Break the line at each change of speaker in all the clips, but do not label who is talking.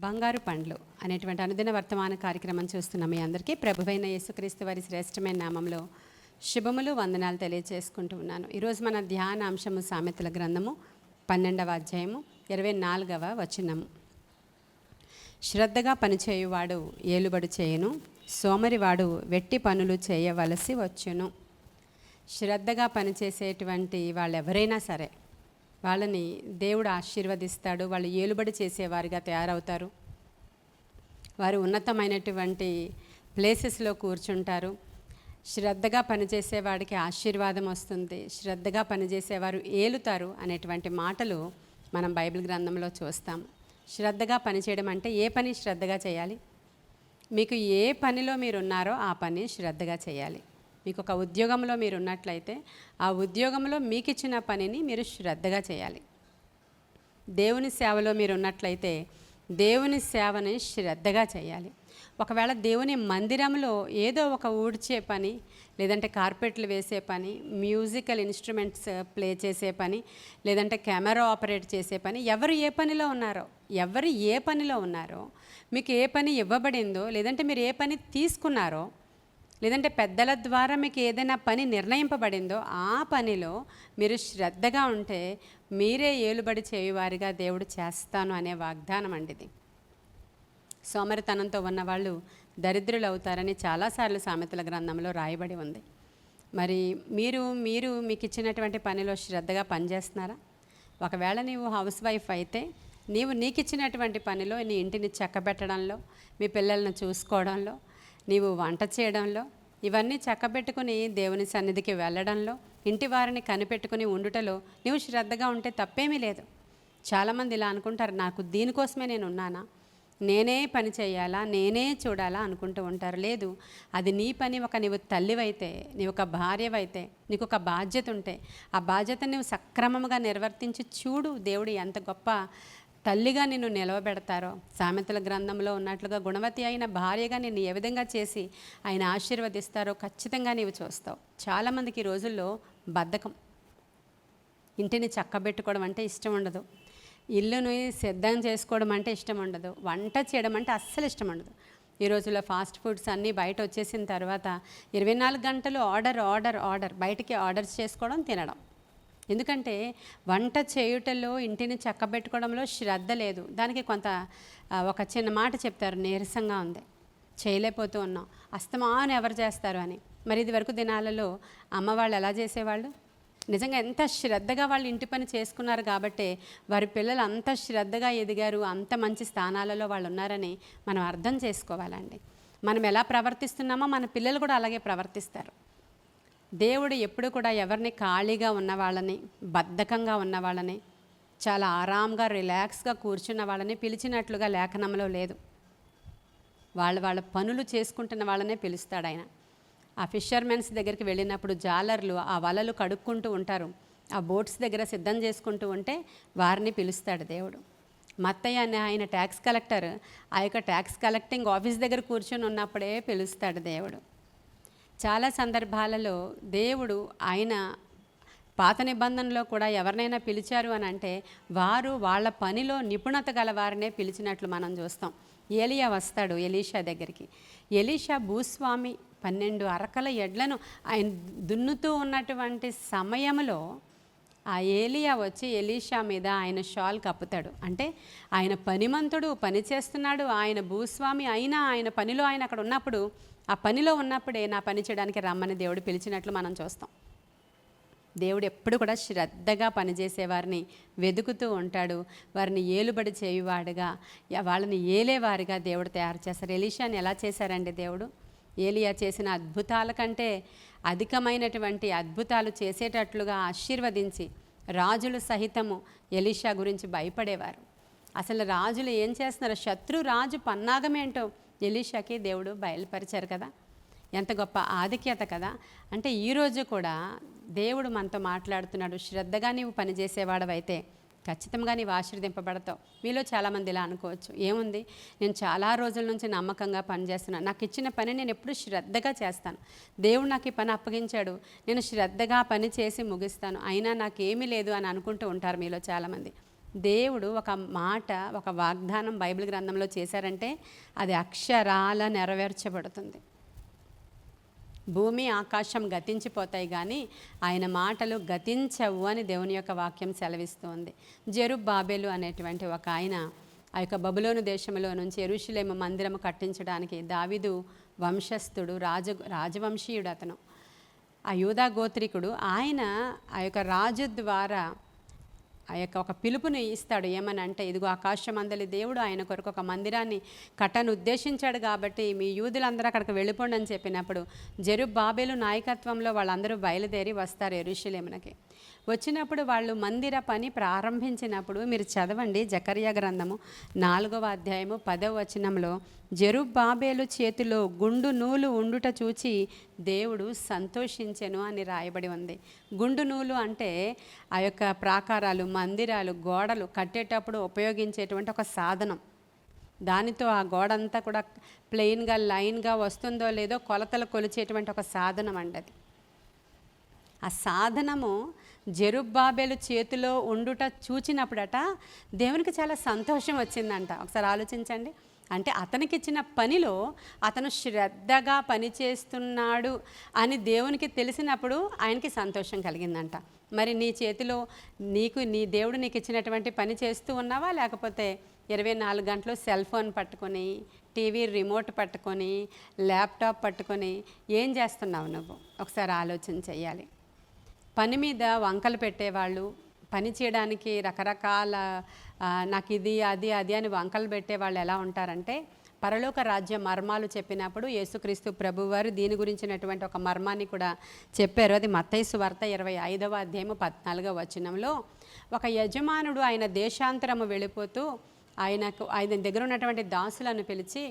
బంగారు పండ్లు అనేటువంటి అనుదిన వర్తమాన కార్యక్రమం చూస్తున్న మీ అందరికీ ప్రభువైన యేసుక్రీస్తు వారి శ్రేష్టమైన నామంలో శుభములు వందనాలు తెలియజేసుకుంటూ ఉన్నాను. ఈరోజు మన ధ్యాన అంశము సామెతల గ్రంథము 12వ అధ్యాయము 24వ వచనము. శ్రద్ధగా పనిచేయువాడు ఏలుబడి చేయను, సోమరివాడు వెట్టి పనులు చేయవలసి వచ్చును. శ్రద్ధగా పనిచేసేటువంటి వాళ్ళు ఎవరైనా సరే వాళ్ళని దేవుడు ఆశీర్వదిస్తాడు. వాళ్ళు ఏలుబడి చేసేవారిగా తయారవుతారు. వారు ఉన్నతమైనటువంటి ప్లేసెస్లో కూర్చుంటారు. శ్రద్ధగా పనిచేసేవాడికి ఆశీర్వాదం వస్తుంది. శ్రద్ధగా పనిచేసేవారు ఏలుతారు అనేటువంటి మాటలు మనం బైబిల్ గ్రంథంలో చూస్తాము. శ్రద్ధగా పనిచేయడం అంటే ఏ పని శ్రద్ధగా చేయాలి? మీకు ఏ పనిలో మీరు ఉన్నారో ఆ పని శ్రద్ధగా చేయాలి. మీకు ఒక ఉద్యోగంలో మీరు ఉన్నట్లయితే ఆ ఉద్యోగంలో మీకు ఇచ్చిన పనిని మీరు శ్రద్ధగా చేయాలి. దేవుని సేవలో మీరు ఉన్నట్లయితే దేవుని సేవని శ్రద్ధగా చేయాలి. ఒకవేళ దేవుని మందిరంలో ఏదో ఒక ఊడ్చే పని, లేదంటే కార్పెట్లు వేసే పని, మ్యూజికల్ ఇన్స్ట్రుమెంట్స్ ప్లే చేసే పని, లేదంటే కెమెరా ఆపరేట్ చేసే పని, ఎవరు ఏ పనిలో ఉన్నారో మీకు ఏ పని ఇవ్వబడిందో, లేదంటే మీరు ఏ పని తీసుకున్నారో, లేదంటే పెద్దల ద్వారా మీకు ఏదైనా పని నిర్ణయింపబడిందో ఆ పనిలో మీరు శ్రద్ధగా ఉంటే మీరే ఏలుబడి చేయువారిగా దేవుడు చేస్తాను అనే వాగ్దానం అండిది. సోమరితనంతో ఉన్నవాళ్ళు దరిద్రులు అవుతారని చాలాసార్లు సామెతల గ్రంథంలో రాయబడి ఉంది. మరి మీరు మీకు ఇచ్చినటువంటి పనిలో శ్రద్ధగా పనిచేస్తున్నారా? ఒకవేళ నీవు హౌస్ వైఫ్ అయితే నీకు ఇచ్చినటువంటి పనిలో నీ ఇంటిని చక్కబెట్టడంలో, మీ పిల్లలను చూసుకోవడంలో, నీవు వంట చేయడంలో, ఇవన్నీ చక్కబెట్టుకుని దేవుని సన్నిధికి వెళ్ళడంలో, ఇంటి వారిని కనిపెట్టుకుని ఉండుటలో నీవు శ్రద్ధగా ఉంటే తప్పేమీ లేదు. చాలామంది ఇలా అనుకుంటారు, నాకు దీనికోసమే నేను ఉన్నానా, నేనే పని చేయాలా, నేనే చూడాలా అనుకుంటూ ఉంటారు. లేదు, అది నీ పని. నీవు తల్లివైతే, నీవు ఒక భార్యవైతే, నీకు ఒక బాధ్యత ఉంటే ఆ బాధ్యతను నువ్వు సక్రమంగా నిర్వర్తించి చూడు. దేవుడు ఎంత గొప్ప తల్లిగా నిన్ను నిలవబెడతారో. సామెతల గ్రంథంలో ఉన్నట్లుగా గుణవతి అయిన భార్యగా నిన్ను ఏ విధంగా చేసి ఆయన ఆశీర్వదిస్తారో ఖచ్చితంగా నీవు చూస్తావు. చాలామందికి ఈ రోజుల్లో బద్ధకం. ఇంటిని చక్కబెట్టుకోవడం అంటే ఇష్టం ఉండదు, ఇల్లుని సిద్ధం చేసుకోవడం అంటే ఇష్టం ఉండదు, వంట చేయడం అంటే అస్సలు ఇష్టం ఉండదు. ఈ రోజుల్లో ఫాస్ట్ ఫుడ్స్ అన్నీ బయట వచ్చేసిన తర్వాత 24 గంటలు ఆర్డర్ బయటికి ఆర్డర్స్ చేసుకోవడం, తినడం. ఎందుకంటే వంట చేయుటలో, ఇంటిని చక్కబెట్టుకోవడంలో శ్రద్ధ లేదు. దానికి ఒక చిన్న మాట చెప్తారు, నీరసంగా ఉంది, చేయలేకపోతూ ఉన్నాం, అస్తమాను ఎవరు చేస్తారు అని. మరి ఇది వరకు దినాలలో అమ్మవాళ్ళు ఎలా చేసేవాళ్ళు? నిజంగా ఎంత శ్రద్ధగా వాళ్ళు ఇంటి పని చేసుకున్నారు కాబట్టే వారి పిల్లలు అంత శ్రద్ధగా ఎదిగారు, అంత మంచి స్థానాలలో వాళ్ళు ఉన్నారని మనం అర్థం చేసుకోవాలండి. మనం ఎలా ప్రవర్తిస్తున్నామో మన పిల్లలు కూడా అలాగే ప్రవర్తిస్తారు. దేవుడు ఎప్పుడు కూడా ఎవరిని ఖాళీగా ఉన్న వాళ్ళని, బద్ధకంగా ఉన్న వాళ్ళని, చాలా ఆరాంగా రిలాక్స్గా కూర్చున్న వాళ్ళని పిలిచినట్లుగా లేఖనంలో లేదు. వాళ్ళ పనులు చేసుకుంటున్న వాళ్ళనే పిలుస్తాడు ఆయన. ఆ ఫిషర్మెన్స్ దగ్గరికి వెళ్ళినప్పుడు జాలర్లు ఆ వలలు కడుక్కుంటూ ఉంటారు, ఆ బోట్స్ దగ్గర సిద్ధం చేసుకుంటూ ఉంటే వారిని పిలుస్తాడు దేవుడు. మత్తయ్య అనే ఆయన ట్యాక్స్ కలెక్టర్, ఆ యొక్క ట్యాక్స్ కలెక్టింగ్ ఆఫీస్ దగ్గర కూర్చొని ఉన్నప్పుడే పిలుస్తాడు దేవుడు. చాలా సందర్భాలలో దేవుడు ఆయన పాత నిబంధనలో కూడా ఎవరినైనా పిలిచారు అని అంటే వారు వాళ్ళ పనిలో నిపుణత గల వారినే పిలిచినట్లు మనం చూస్తాం. ఏలియా వస్తాడు ఎలీషా దగ్గరికి. ఎలీషా భూస్వామి 12 అరకల ఎడ్లను ఆయన దున్నుతూ ఉన్నటువంటి సమయంలో ఆ ఏలియా వచ్చి ఎలీషా మీద ఆయన షాల్ కప్పుతాడు. అంటే ఆయన పనిమంతుడు, పని చేస్తున్నాడు, ఆయన భూస్వామి అయినా ఆయన పనిలో ఆయన అక్కడ ఉన్నప్పుడు, ఆ పనిలో ఉన్నప్పుడే నా పని చేయడానికి రమ్మని దేవుడు పిలిచినట్లు మనం చూస్తాం. దేవుడు ఎప్పుడు కూడా శ్రద్ధగా పనిచేసేవారిని వెతుకుతూ ఉంటాడు. వారిని ఏలుబడి చేయువాడుగా, వాళ్ళని ఏలేవారిగా దేవుడు తయారు చేస్తారు. ఎలీషాని ఎలా చేశారండి దేవుడు? ఏలియా చేసిన అద్భుతాల కంటే అధికమైనటువంటి అద్భుతాలు చేసేటట్లుగా ఆశీర్వదించి రాజులు సహితము ఎలీషా గురించి భయపడేవారు. అసలు రాజులు ఏం చేస్తున్నారు, శత్రు రాజు పన్నాగమేంటో ఎలీషాకి దేవుడు బయలుపరిచారు కదా. ఎంత గొప్ప ఆధిక్యత కదా. అంటే ఈరోజు కూడా దేవుడు మనతో మాట్లాడుతున్నాడు. శ్రద్ధగా నీవు పనిచేసేవాడవైతే ఖచ్చితంగా నీవు ఆశీర్వదింపబడతావు. మీలో చాలామంది ఇలా అనుకోవచ్చు, ఏముంది, నేను చాలా రోజుల నుంచి నమ్మకంగా పనిచేస్తున్నాను, నాకు ఇచ్చిన పని నేను ఎప్పుడు శ్రద్ధగా చేస్తాను, దేవుడు నాకు ఈ పని అప్పగించాడు, నేను శ్రద్ధగా పని చేసి ముగిస్తాను, అయినా నాకేమీ లేదు అని అనుకుంటూ ఉంటారు మీలో చాలామంది. దేవుడు ఒక మాట, ఒక వాగ్దానం బైబిల్ గ్రంథంలో చేశారంటే అది అక్షరాల నెరవేర్చబడుతుంది. భూమి ఆకాశం గతించిపోతాయి కానీ ఆయన మాటలు గతించవు అని దేవుని యొక్క వాక్యం సెలవిస్తుంది. జెరుబ్బాబెలు అనేటువంటి ఒక ఆయన ఆ యొక్క బబులోను దేశంలో నుంచి యెరూషలేము మందిరము కట్టించడానికి దావీదు వంశస్థుడు, రాజవంశీయుడు అతను, ఆ యూదా గోత్రికుడు. ఆయన ఆ యొక్క రాజు ద్వారా ఆ యొక్క ఒక పిలుపుని ఇస్తాడు. ఏమని అంటే, ఇదిగో ఆకాశమందలి దేవుడు ఆయన కొరకు ఒక మందిరాన్ని కట్టను ఉద్దేశించాడు కాబట్టి మీ యూదులందరూ అక్కడికి వెళ్ళిపోండి అని చెప్పినప్పుడు జెరుబ్బాబెలు నాయకత్వంలో వాళ్ళందరూ బయలుదేరి వస్తారు యెరూషలేమునకి. వచ్చినప్పుడు వాళ్ళు మందిర పని ప్రారంభించినప్పుడు మీరు చదవండి జకర్యా గ్రంథము 4వ అధ్యాయము 10వ వచనంలో, జెరుబ్బాబెలు చేతిలో గుండు నూలు ఉండుట చూచి దేవుడు సంతోషించెను అని రాయబడి ఉంది. గుండు నూలు అంటే ఆ యొక్క ప్రాకారాలు, మందిరాలు, గోడలు కట్టేటప్పుడు ఉపయోగించేటువంటి ఒక సాధనం. దానితో ఆ గోడ అంతా కూడా ప్లెయిన్గా లైన్గా వస్తుందో లేదో కొలతలు కొలిచేటువంటి ఒక సాధనం అండి అది. ఆ సాధనము జెరుబ్బాబెలు చేతిలో ఉండుట చూచినప్పుడట దేవునికి చాలా సంతోషం వచ్చిందంట. ఒకసారి ఆలోచించండి. అంటే అతనికి ఇచ్చిన పనిలో అతను శ్రద్ధగా పనిచేస్తున్నాడు అని దేవునికి తెలిసినప్పుడు ఆయనకి సంతోషం కలిగిందంట. మరి నీ చేతిలో నీ దేవుడు నీకు ఇచ్చినటువంటి పని చేస్తూ ఉన్నావా, లేకపోతే 24 గంటలు సెల్ ఫోన్ పట్టుకొని, టీవీ రిమోట్ పట్టుకొని, ల్యాప్టాప్ పట్టుకొని ఏం చేస్తున్నావు నువ్వు? ఒకసారి ఆలోచన చేయాలి. పని మీద వంకలు పెట్టేవాళ్ళు, పని చేయడానికి రకరకాల నాకు ఇది అది అది అని వంకలు పెట్టేవాళ్ళు ఎలా ఉంటారంటే, పరలోక రాజ్య మర్మాలు చెప్పినప్పుడు యేసుక్రీస్తు ప్రభువారు దీని గురించినటువంటి ఒక మర్మాన్ని కూడా చెప్పారు. అది మత్తయి సువార్త 25వ అధ్యాయము 14వ వచనంలో, ఒక యజమానుడు ఆయన దేశాంతరము వెళ్ళిపోతూ ఆయన దగ్గర ఉన్నటువంటి దాసులను పిలిచి,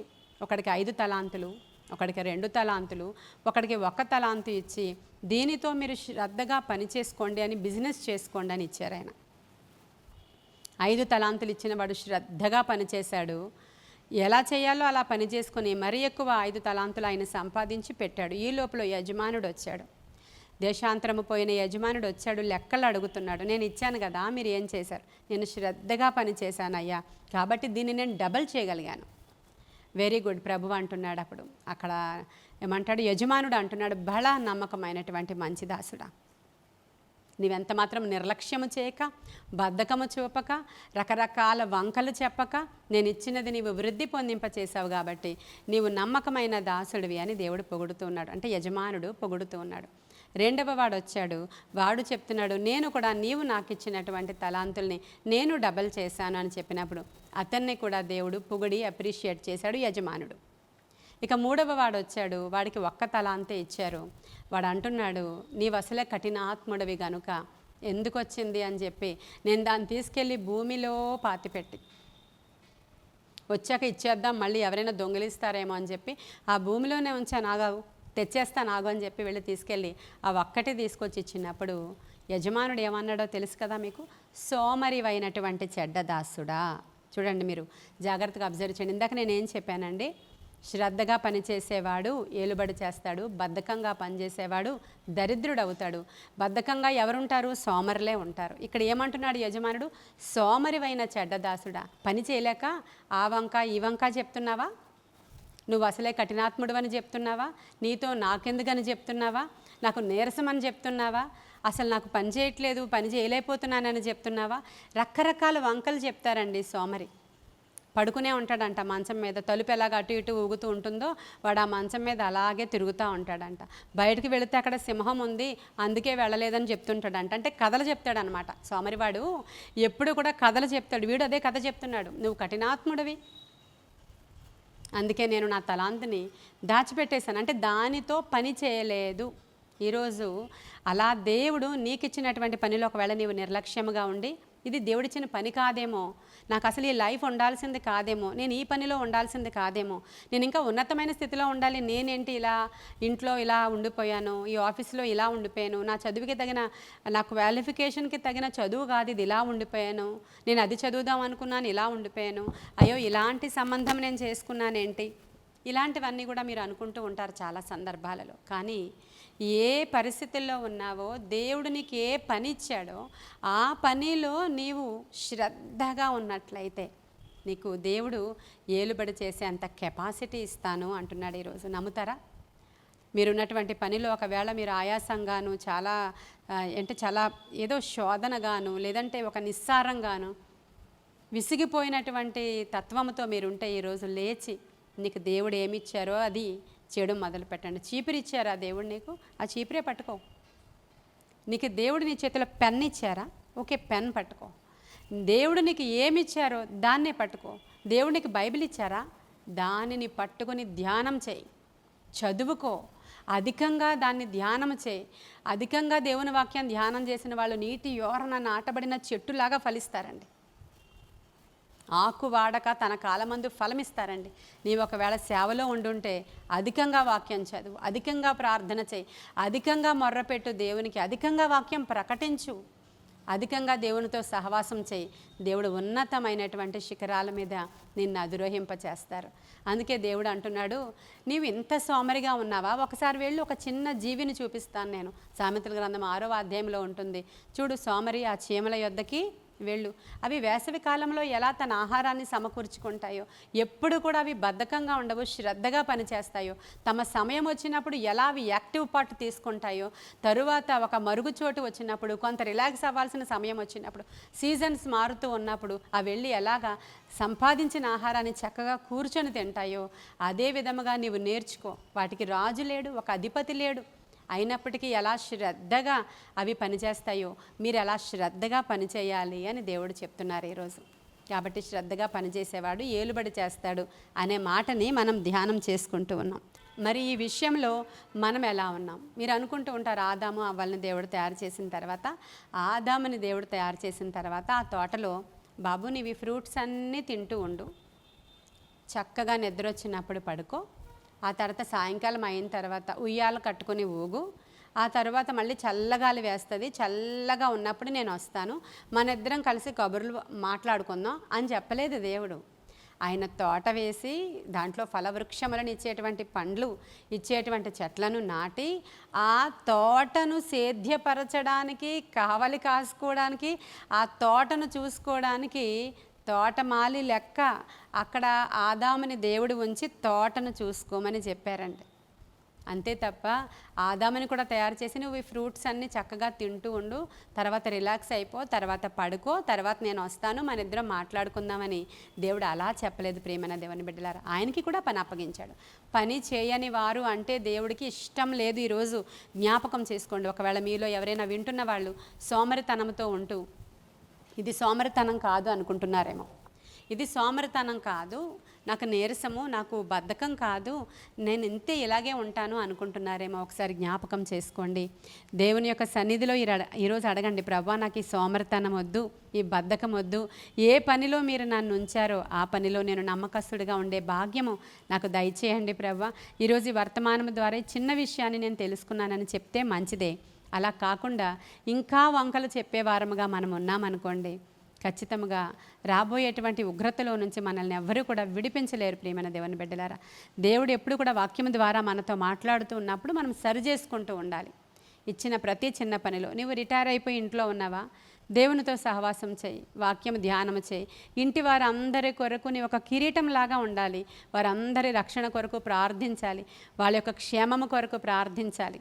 ఒకడికి 5 తలాంతులు, ఒకడికి 2 తలాంతులు, ఒకడికి 1 తలాంతు ఇచ్చి దీనితో మీరు శ్రద్ధగా పని చేసుకోండి అని, బిజినెస్ చేసుకోండి అని ఇచ్చారు ఆయన. 5 తలాంతులు ఇచ్చిన వాడు శ్రద్ధగా పనిచేశాడు. ఎలా చేయాలో అలా పని చేసుకొని మరీ ఎక్కువ 5 తలాంతులు ఆయన సంపాదించి పెట్టాడు. ఈ లోపల యజమానుడు వచ్చాడు. దేశాంతరము పోయిన యజమానుడు వచ్చాడు, లెక్కలు అడుగుతున్నాడు. నేను ఇచ్చాను కదా, మీరు ఏం చేశారు? నేను శ్రద్ధగా పని చేశానయ్యా, కాబట్టి దీన్ని నేను డబల్ చేయగలిగాను. వెరీ గుడ్ ప్రభు అంటున్నాడు. అప్పుడు అక్కడ ఏమంటాడు? యజమానుడు అంటున్నాడు, బహళ నమ్మకమైనటువంటి మంచి దాసుడా, నీవెంత మాత్రం నిర్లక్ష్యము చేయక, బద్ధకము చూపక, రకరకాల వంకలు చెప్పక నేను ఇచ్చినది నీవు వృద్ధి పొందింపచేసావు కాబట్టి నీవు నమ్మకమైన దాసుడివి అని దేవుడు పొగుడుతూ ఉన్నాడు. అంటే యజమానుడు పొగుడుతూ ఉన్నాడు. 2వ వాడు వచ్చాడు. వాడు చెప్తున్నాడు, నేను కూడా నీవు నాకు ఇచ్చినటువంటి తలాంతుల్ని నేను డబల్ చేశాను అని చెప్పినప్పుడు అతన్ని కూడా దేవుడు పొగిడి అప్రిషియేట్ చేశాడు యజమానుడు. ఇక 3వ వాడు వచ్చాడు. వాడికి 1 తలాంతే ఇచ్చారు. వాడు అంటున్నాడు, నీవు అసలే కఠినాత్ముడివి గనుక ఎందుకు వచ్చింది అని చెప్పి నేను దాన్ని తీసుకెళ్ళి భూమిలో పాతిపెట్టి వచ్చాక ఇచ్చేద్దాం, మళ్ళీ ఎవరైనా దొంగిలిస్తారేమో అని చెప్పి ఆ భూమిలోనే ఉంచాను, ఆగావు తెచ్చేస్తాను ఆగు అని చెప్పి వెళ్ళి తీసుకెళ్ళి ఆ ఒక్కటి తీసుకొచ్చి ఇచ్చినప్పుడు యజమానుడు ఏమన్నాడో తెలుసు కదా మీకు? సోమరివైనటువంటి చెడ్డ దాసుడా. చూడండి, మీరు జాగ్రత్తగా అబ్జర్వ్ చేయండి. ఇందాక నేనేం చెప్పానండి? శ్రద్ధగా పనిచేసేవాడు ఏలుబడి చేస్తాడు, బద్ధకంగా పనిచేసేవాడు దరిద్రుడు అవుతాడు. బద్ధకంగా ఎవరుంటారు? సోమరులే ఉంటారు. ఇక్కడ ఏమంటున్నాడు యజమానుడు? సోమరివైన చెడ్డదాసుడా, పని చేయలేక ఆ వంక ఈ వంక చెప్తున్నావా? నువ్వు అసలే కఠినాత్ముడు అని చెప్తున్నావా? నీతో నాకెందుకని చెప్తున్నావా? నాకు నీరసం అని చెప్తున్నావా? అసలు నాకు పని చేయట్లేదు, పని చేయలేకపోతున్నానని చెప్తున్నావా? రకరకాల వంకలు చెప్తారండి సోమరి. పడుకునే ఉంటాడంట మంచం మీద, తలుపు ఎలాగ అటు ఇటు ఊగుతూ ఉంటుందో వాడు ఆ మంచం మీద అలాగే తిరుగుతూ ఉంటాడంట. బయటికి వెళితే అక్కడ సింహం ఉంది అందుకే వెళ్ళలేదని చెప్తుంటాడంట. అంటే కథలు చెప్తాడనమాట సోమరివాడు. ఎప్పుడు కూడా కథలు చెప్తాడు. వీడు అదే కథ చెప్తున్నాడు, నువ్వు కఠినాత్ముడివి, అందుకే నేను నా తలాంతుని దాచిపెట్టేశాను, అంటే దానితో పని చేయలేదు. ఈరోజు అలా దేవుడు నీకు ఇచ్చినటువంటి పనిలో ఒకవేళ నీవు నిర్లక్ష్యముగా ఉండి, ఇది దేవుడిచ్చిన పని కాదేమో, నాకు అసలు ఈ లైఫ్ ఉండాల్సింది కాదేమో, నేను ఈ పనిలో ఉండాల్సింది కాదేమో, నేను ఇంకా ఉన్నతమైన స్థితిలో ఉండాలి, నేనేంటి ఇలా ఇంట్లో ఇలా ఉండిపోయాను, ఈ ఆఫీస్లో ఇలా ఉండిపోయాను, నా చదువుకి తగిన, నా క్వాలిఫికేషన్కి తగిన చదువు కాదు ఇది, ఇలా ఉండిపోయాను, నేను అది చదువుదాం అనుకున్నాను ఇలా ఉండిపోయాను, అయ్యో ఇలాంటి సంబంధం నేను చేసుకున్నానేంటి, ఇలాంటివన్నీ కూడా మీరు అనుకుంటూ ఉంటారు చాలా సందర్భాలలో. కానీ ఏ పరిస్థితుల్లో ఉన్నావో, దేవుడు నీకు ఏ పని ఇచ్చాడో ఆ పనిలో నీవు శ్రద్ధగా ఉన్నట్లయితే నీకు దేవుడు ఏలుబడి చేసే అంత కెపాసిటీ ఇస్తాను అంటున్నాడు ఈరోజు. నమ్ముతారా? మీరున్నటువంటి పనిలో ఒకవేళ మీరు ఆయాసంగాను, చాలా ఏదో శోధనగాను, లేదంటే ఒక నిస్సారంగాను, విసిగిపోయినటువంటి తత్వంతో మీరుంటే ఈరోజు లేచి నీకు దేవుడు ఏమిచ్చారో అది చేయడం మొదలు పెట్టండి. చీపురు ఇచ్చారా దేవుడు నీకు? ఆ చీపురే పట్టుకో. నీకు దేవుడు నీ చేతిలో పెన్ ఇచ్చారా? ఓకే, పెన్ పట్టుకో. దేవుడు నీకు ఏమిచ్చారో దాన్నే పట్టుకో. దేవుడు నీకు బైబిల్ ఇచ్చారా? దానిని పట్టుకొని ధ్యానం చేయి, చదువుకో, అధికంగా దాన్ని ధ్యానం చేయి. అధికంగా దేవుని వాక్యం ధ్యానం చేసిన వాళ్ళు నీటి యోరన నాటబడిన చెట్టులాగా ఫలిస్తారండి. ఆకు వాడక తన కాలమందు ఫలమిస్తారండి. నీవు ఒకవేళ సేవలో ఉండుంటే అధికంగా వాక్యం చదువు, అధికంగా ప్రార్థన చేయి, అధికంగా మొర్రపెట్టు దేవునికి, అధికంగా వాక్యం ప్రకటించు, అధికంగా దేవునితో సహవాసం చేయి. దేవుడు ఉన్నతమైనటువంటి శిఖరాల మీద నిన్ను అధిరోహింపచేస్తారు. అందుకే దేవుడు అంటున్నాడు, నీవు ఇంత సోమరిగా ఉన్నావా? ఒకసారి వెళ్ళి ఒక చిన్న జీవిని చూపిస్తాను నేను. సామెతల గ్రంథం 6వ అధ్యాయంలో ఉంటుంది. చూడు, సోమరి ఆ చీమల యొద్దకి వెళ్ళు. అవి వేసవి కాలంలో ఎలా తన ఆహారాన్ని సమకూర్చుకుంటాయో, ఎప్పుడు కూడా అవి బద్ధకంగా ఉండవు, శ్రద్ధగా పనిచేస్తాయో, తమ సమయం వచ్చినప్పుడు ఎలా అవి యాక్టివ్ పార్ట్ తీసుకుంటాయో, తరువాత ఒక మరుగుచోటు వచ్చినప్పుడు, కొంత రిలాక్స్ అవ్వాల్సిన సమయం వచ్చినప్పుడు, సీజన్స్ మారుతూ ఉన్నప్పుడు ఆ వెళ్ళి ఎలాగా సంపాదించిన ఆహారాన్ని చక్కగా కూర్చొని తింటాయో, అదే విధముగా నీవు నేర్చుకో. వాటికి రాజు లేడు, ఒక అధిపతి లేడు, అయినప్పటికీ ఎలా శ్రద్ధగా అవి పనిచేస్తాయో మీరు ఎలా శ్రద్ధగా పనిచేయాలి అని దేవుడు చెప్తున్నారు ఈరోజు. కాబట్టి శ్రద్ధగా పనిచేసేవాడు ఏలుబడి చేస్తాడు అనే మాటని మనం ధ్యానం చేసుకుంటూ ఉన్నాం. మరి ఈ విషయంలో మనం ఎలా ఉన్నాం? మీరు అనుకుంటూ ఉంటారు, ఆదాము అవ్వల్ని దేవుడు తయారు చేసిన తర్వాత, ఆదాముని దేవుడు తయారు చేసిన తర్వాత ఆ తోటలో, బాబు నీవి ఫ్రూట్స్ అన్నీ తింటూ ఉండు, చక్కగా నిద్ర వచ్చినప్పుడు పడుకో, ఆ తర్వాత సాయంకాలం అయిన తర్వాత ఉయ్యాలు కట్టుకొని ఊగు, ఆ తర్వాత మళ్ళీ చల్లగాలి వేస్తుంది, చల్లగా ఉన్నప్పుడు నేను వస్తాను, మన ఇద్దరం కలిసి కబుర్లు మాట్లాడుకుందాం అని చెప్పలేదు దేవుడు. ఆయన తోట వేసి దాంట్లో ఫలవృక్షములను ఇచ్చేటువంటి పండ్లు ఇచ్చేటువంటి చెట్లను నాటి ఆ తోటను సేద్యపరచడానికి, కావలి కాసుకోవడానికి, ఆ తోటను చూసుకోవడానికి తోటమాలి లెక్క అక్కడ ఆదాముని దేవుడు ఉంచి తోటను చూసుకోమని చెప్పారండి. అంతే తప్ప ఆదాముని కూడా తయారు చేసి నువ్వు ఈ ఫ్రూట్స్ అన్నీ చక్కగా తింటూ ఉండు, తర్వాత రిలాక్స్ అయిపో, తర్వాత పడుకో, తర్వాత నేను వస్తాను, మన ఇద్దరం మాట్లాడుకుందామని దేవుడు అలా చెప్పలేదు. ప్రియమైన దేవుని బిడ్డలారా, ఆయనకి కూడా పని అప్పగించాడు. పని చేయని వారు అంటే దేవుడికి ఇష్టం లేదు. ఈరోజు జ్ఞాపకం చేసుకోండి. ఒకవేళ మీలో ఎవరైనా వింటున్న వాళ్ళు సోమరితనంతో ఉంటూ ఇది సోమరితనం కాదు అనుకుంటున్నారేమో, ఇది సోమరితనం కాదు, నాకు నీరసము, నాకు బద్ధకం కాదు, నేను ఇంతే ఇలాగే ఉంటాను అనుకుంటున్నారేమో. ఒకసారి జ్ఞాపకం చేసుకోండి. దేవుని యొక్క సన్నిధిలో ఈరోజు అడగండి, ప్రభువా నాకు ఈ సోమరితనం వద్దు, ఈ బద్ధకం వద్దు, ఏ పనిలో మీరు నన్ను ఉంచారో ఆ పనిలో నేను నమ్మకస్తుడిగా ఉండే భాగ్యము నాకు దయచేయండి ప్రభువా. ఈరోజు ఈ వర్తమానం ద్వారా చిన్న విషయాన్ని నేను తెలుసుకున్నానని చెప్తే మంచిదే. అలా కాకుండా ఇంకా వంకలు చెప్పేవారముగా మనం ఉన్నామనుకోండి, ఖచ్చితంగా రాబోయేటువంటి ఉగ్రతలో నుంచి మనల్ని ఎవ్వరూ కూడా విడిపించలేరు. ప్రియమైన దేవుని బిడ్డలారా, దేవుడు ఎప్పుడు కూడా వాక్యం ద్వారా మనతో మాట్లాడుతూ ఉన్నప్పుడు మనం సరి చేసుకుంటూ ఉండాలి. ఇచ్చిన ప్రతి చిన్న పనిలో నువ్వు రిటైర్ అయిపోయి ఇంట్లో ఉన్నావా, దేవునితో సహవాసం చేయి, వాక్యం ధ్యానం చేయి. ఇంటి వారందరి కొరకు నీ ఒక కిరీటంలాగా ఉండాలి. వారందరి రక్షణ కొరకు ప్రార్థించాలి, వాళ్ళ యొక్క క్షేమము కొరకు ప్రార్థించాలి.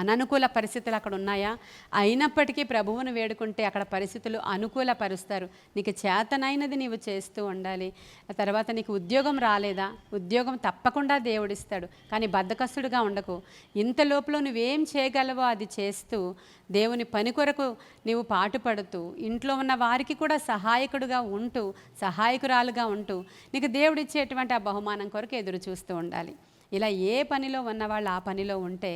అననుకూల పరిస్థితులు అక్కడ ఉన్నాయా? అయినప్పటికీ ప్రభువును వేడుకుంటే అక్కడ పరిస్థితులు అనుకూలపరుస్తారు. నీకు చేతనైనది నీవు చేస్తూ ఉండాలి. తర్వాత నీకు ఉద్యోగం రాలేదా? ఉద్యోగం తప్పకుండా దేవుడిస్తాడు. కానీ బద్ధకస్తుడుగా ఉండకు. ఇంత లోపల నువ్వేం చేయగలవో అది చేస్తూ దేవుని పని కొరకు నీవు పాటుపడుతూ ఇంట్లో ఉన్న వారికి కూడా సహాయకుడుగా ఉంటూ, సహాయకురాలుగా ఉంటూ నీకు దేవుడిచ్చేటువంటి ఆ బహుమానం కొరకు ఎదురు చూస్తూ ఉండాలి. ఇలా ఏ పనిలో ఉన్నవాళ్ళు ఆ పనిలో ఉంటే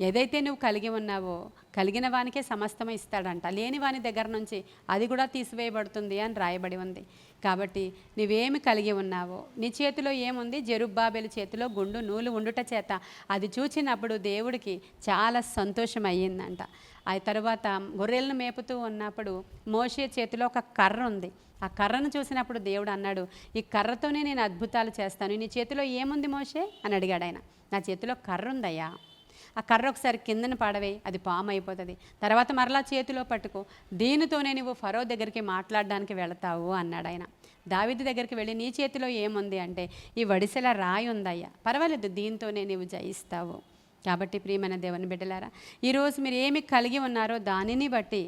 ఏదైతే నువ్వు కలిగి ఉన్నావో కలిగిన వానికే సమస్తం ఇస్తాడంట, లేని వాని దగ్గర నుంచి అది కూడా తీసివేయబడుతుంది అని రాయబడి ఉంది. కాబట్టి నువ్వేమి కలిగి ఉన్నావో, నీ చేతిలో ఏముంది? జెరుబ్బాబెలు చేతిలో గుండు నూలు ఉండుట చేత అది చూచినప్పుడు దేవుడికి చాలా సంతోషం అయ్యిందంట. ఆ తర్వాత గొర్రెలను మేపుతూ ఉన్నప్పుడు మోషే చేతిలో ఒక కర్ర ఉంది. ఆ కర్రను చూసినప్పుడు దేవుడు అన్నాడు, ఈ కర్రతోనే నేను అద్భుతాలు చేస్తాను, నీ చేతిలో ఏముంది మోషే అని అడిగాడు ఆయన. నా చేతిలో కర్ర ఉందయ్యా, ఆ కర్ర ఒకసారి కిందన పడవే, అది పాము అయిపోతుంది, తర్వాత మరలా చేతిలో పట్టుకో, దీనితోనే నువ్వు ఫరో దగ్గరికి మాట్లాడడానికి వెళతావు అన్నాడు ఆయన. దావీదు దగ్గరికి వెళ్ళి నీ చేతిలో ఏముంది అంటే, ఈ వడిసెల రాయి ఉందయ్యా, పర్వాలేదు, దీంతోనే నువ్వు జయిస్తావు. కాబట్టి ప్రియమైన దేవుని బిడ్డలారా, ఈరోజు మీరు ఏమి కలిగి ఉన్నారో దానిని బట్టి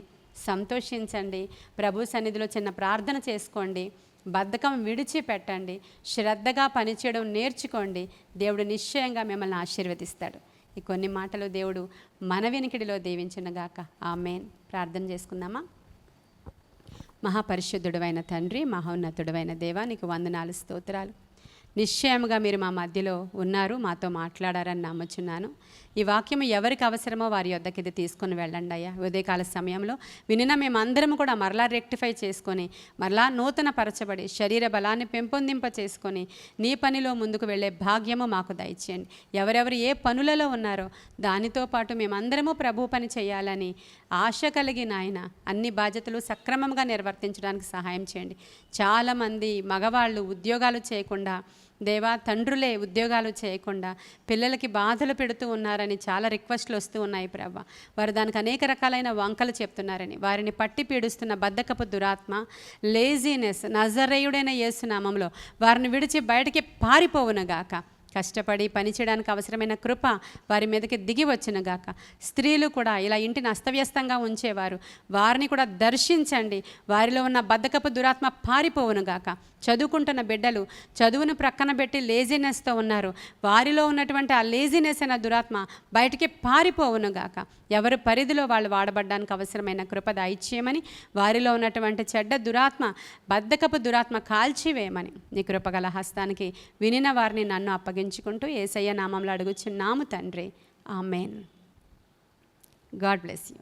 సంతోషించండి. ప్రభు సన్నిధిలో చిన్న ప్రార్థన చేసుకోండి, బద్ధకం విడిచిపెట్టండి, శ్రద్ధగా పనిచేయడం నేర్చుకోండి. దేవుడు నిశ్చయంగా మిమ్మల్ని ఆశీర్వదిస్తాడు. ఈ కొన్ని మాటలు దేవుడు మన వినికిడిలో దీవించునుగాక. ఆమేన్. ప్రార్థన చేసుకుందామా? మహాపరిశుద్ధుడైన తండ్రి, మహోన్నతుడైన దేవా, నీకు వందనాలు, స్తోత్రాలు. నిశ్చయముగా మీరు మా మధ్యలో ఉన్నారు, మాతో మాట్లాడారని నమ్ముచున్నాను. ఈ వాక్యం ఎవరికి అవసరమో వారి యొద్దకి ఇది తీసుకొని వెళ్ళండి అయ్యా. ఉదయకాల సమయంలో వినిన మేమందరం కూడా మరలా రెక్టిఫై చేసుకొని, మరలా నూతన పరచబడి శరీర బలాన్ని పెంపొందింప చేసుకొని నీ పనిలో ముందుకు వెళ్ళే భాగ్యము మాకు దయచేయండి. ఎవరెవరు ఏ పనులలో ఉన్నారో దానితో పాటు మేమందరము ప్రభు పని చేయాలని ఆశ కలిగి నాయన అన్ని బాధ్యతలు సక్రమంగా నిర్వర్తించడానికి సహాయం చేయండి. చాలామంది మగవాళ్ళు ఉద్యోగాలు చేయకుండా, దేవా తండ్రులే ఉద్యోగాలు చేయకుండా పిల్లలకి బాధలు పెడుతూ ఉన్నారని చాలా రిక్వెస్ట్లు వస్తూ ఉన్నాయి ప్రభా. వారు దానికి అనేక రకాలైన వంకలు చెప్తున్నారని, వారిని పట్టి పీడిస్తున్న బద్ధకపు దురాత్మ, లేజీనెస్ నజరేయుడైన యేసు నామంలో వారిని విడిచి బయటికి పారిపోవునుగాక. కష్టపడి పనిచేయడానికి అవసరమైన కృప వారి మీదకి దిగి వచ్చినగాక. స్త్రీలు కూడా ఇలా ఇంటిని అస్తవ్యస్తంగా ఉంచేవారు, వారిని కూడా దర్శించండి. వారిలో ఉన్న బద్ధకపు దురాత్మ పారిపోవునుగాక. చదువుకుంటున్న బిడ్డలు చదువును ప్రక్కన పెట్టి లేజినెస్తో ఉన్నారు, వారిలో ఉన్నటువంటి ఆ లేజినెస్ అనే దురాత్మ బయటికి పారిపోవునుగాక. ఎవరి పరిధిలో వాళ్ళు వాడబడ్డానికి అవసరమైన కృప దయచేయమని, వారిలో ఉన్నటువంటి చెడ్డ దురాత్మ, బద్ధకపు దురాత్మ కాల్చివేయమని నీ కృపగల హస్తానికి వినిన వారిని నన్ను అప్పగించుకుంటూ యేసయ్య నామంలో అడుగుచున్నాము తండ్రి. ఆమేన్. God bless you.